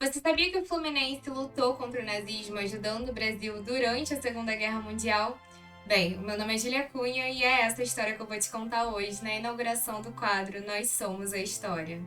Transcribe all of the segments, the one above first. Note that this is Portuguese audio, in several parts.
Você sabia que o Fluminense lutou contra o nazismo, ajudando o Brasil durante a Segunda Guerra Mundial? Bem, o meu nome é Julia Cunha e é essa história que eu vou te contar hoje na inauguração do quadro Nós Somos a História.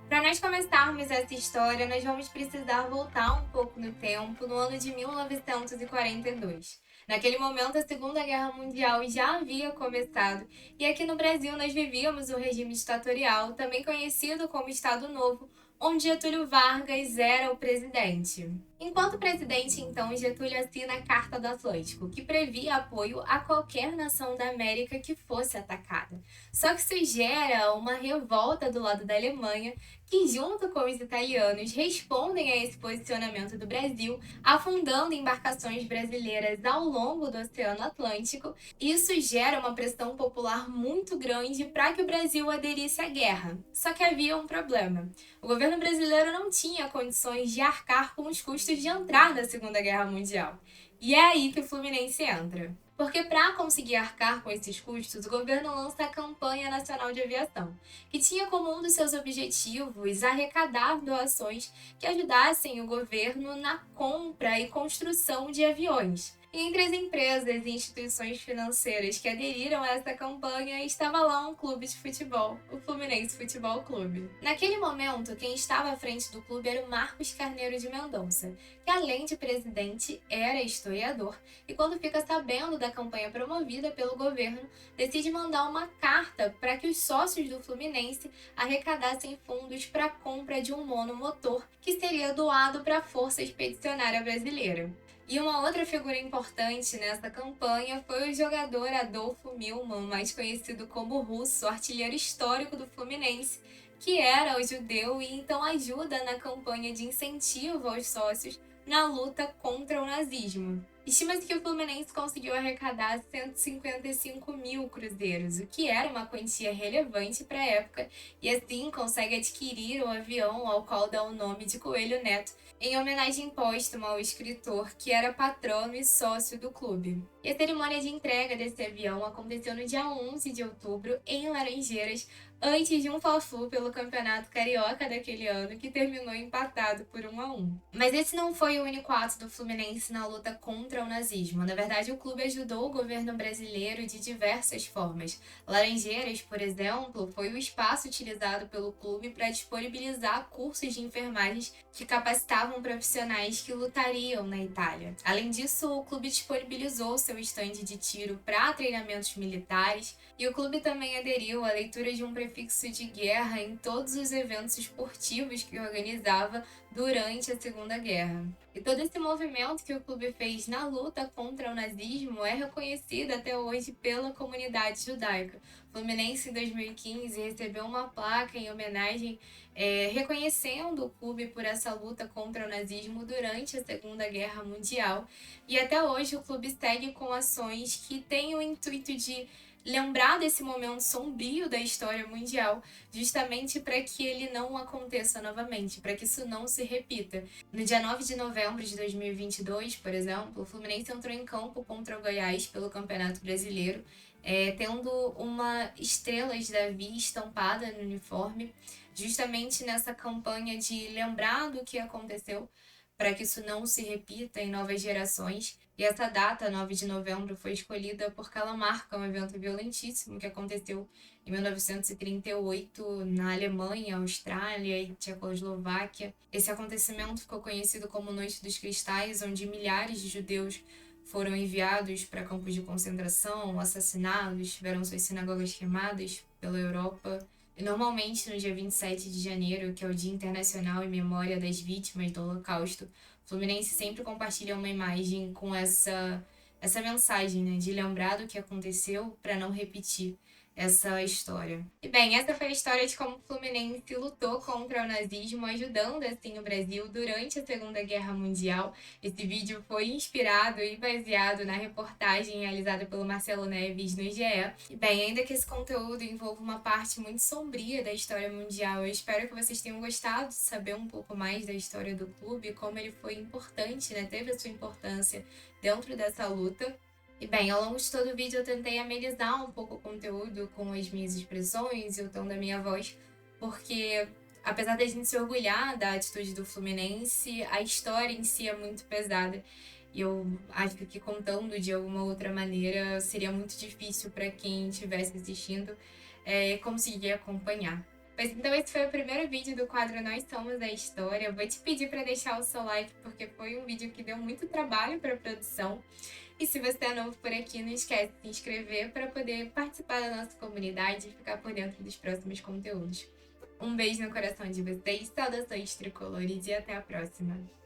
Para nós começarmos essa história, nós vamos precisar voltar um pouco no tempo, no ano de 1942. Naquele momento, a Segunda Guerra Mundial já havia começado e aqui no Brasil nós vivíamos o regime ditatorial, também conhecido como Estado Novo, onde Getúlio Vargas era o presidente. Enquanto presidente, então, Getúlio assina a Carta do Atlântico, que previa apoio a qualquer nação da América que fosse atacada. Só que isso gera uma revolta do lado da Alemanha, que junto com os italianos respondem a esse posicionamento do Brasil, afundando embarcações brasileiras ao longo do Oceano Atlântico. Isso gera uma pressão popular muito grande para que o Brasil aderisse à guerra. Só que havia um problema. O governo brasileiro não tinha condições de arcar com os custos de entrar na Segunda Guerra Mundial. E é aí que o Fluminense entra. Porque para conseguir arcar com esses custos, o governo lança a Campanha Nacional de Aviação, que tinha como um dos seus objetivos arrecadar doações que ajudassem o governo na compra e construção de aviões. E entre as empresas e instituições financeiras que aderiram a essa campanha estava lá um clube de futebol, o Fluminense Futebol Clube. Naquele momento, quem estava à frente do clube era o Marcos Carneiro de Mendonça, que além de presidente, era historiador, e quando fica sabendo da campanha promovida pelo governo, decide mandar uma carta para que os sócios do Fluminense arrecadassem fundos para a compra de um monomotor que seria doado para a Força Expedicionária Brasileira. E uma outra figura importante nessa campanha foi o jogador Adolfo Milman, mais conhecido como Russo, artilheiro histórico do Fluminense, que era o judeu e então ajuda na campanha de incentivo aos sócios na luta contra o nazismo. Estima-se que o Fluminense conseguiu arrecadar 155 mil cruzeiros, o que era uma quantia relevante para a época, e assim consegue adquirir o avião ao qual dá o nome de Coelho Neto, em homenagem póstuma ao escritor que era patrono e sócio do clube. E a cerimônia de entrega desse avião aconteceu no dia 11 de outubro, em Laranjeiras, antes de um Fla-Flu pelo Campeonato Carioca daquele ano, que terminou empatado por 1-1. Mas esse não foi o único ato do Fluminense na luta contra o nazismo. Na verdade, o clube ajudou o governo brasileiro de diversas formas. Laranjeiras, por exemplo, foi o espaço utilizado pelo clube para disponibilizar cursos de enfermagem que capacitavam profissionais que lutariam na Itália. Além disso, o clube disponibilizou seu estande de tiro para treinamentos militares, e o clube também aderiu à leitura de um prefixo de guerra em todos os eventos esportivos que organizava durante a Segunda Guerra. E todo esse movimento que o clube fez na luta contra o nazismo é reconhecido até hoje pela comunidade judaica. O Fluminense, em 2015, recebeu uma placa em homenagem reconhecendo o clube por essa luta contra o nazismo durante a Segunda Guerra Mundial. E até hoje o clube segue com ações que têm o intuito de lembrar desse momento sombrio da história mundial, justamente para que ele não aconteça novamente, para que isso não se repita. No dia 9 de novembro de 2022, por exemplo, o Fluminense entrou em campo contra o Goiás pelo Campeonato Brasileiro, tendo uma estrela de Davi estampada no uniforme, justamente nessa campanha de lembrar do que aconteceu, para que isso não se repita em novas gerações. E essa data, 9 de novembro, foi escolhida porque ela marca um evento violentíssimo que aconteceu em 1938 na Alemanha, Austrália e Tchecoslováquia. Esse acontecimento ficou conhecido como Noite dos Cristais, onde milhares de judeus foram enviados para campos de concentração, assassinados, tiveram suas sinagogas queimadas pela Europa. E normalmente, no dia 27 de janeiro, que é o Dia Internacional em Memória das Vítimas do Holocausto, o Fluminense sempre compartilha uma imagem com essa mensagem, né, de lembrar do que aconteceu para não repetir essa história. E bem, essa foi a história de como o Fluminense lutou contra o nazismo, ajudando assim o Brasil durante a Segunda Guerra Mundial. Esse vídeo foi inspirado e baseado na reportagem realizada pelo Marcelo Neves no GE. E bem, ainda que esse conteúdo envolva uma parte muito sombria da história mundial, eu espero que vocês tenham gostado de saber um pouco mais da história do clube, como ele foi importante, né? Teve a sua importância dentro dessa luta. E bem, ao longo de todo o vídeo eu tentei amenizar um pouco o conteúdo com as minhas expressões e o tom da minha voz, porque apesar da gente se orgulhar da atitude do Fluminense, a história em si é muito pesada. E eu acho que contando de alguma outra maneira seria muito difícil para quem estivesse assistindo conseguir acompanhar. Mas então esse foi o primeiro vídeo do quadro Nós Somos a História. Eu vou te pedir para deixar o seu like porque foi um vídeo que deu muito trabalho para a produção. E se você é novo por aqui, não esquece de se inscrever para poder participar da nossa comunidade e ficar por dentro dos próximos conteúdos. Um beijo no coração de vocês, saudações tricolores e até a próxima!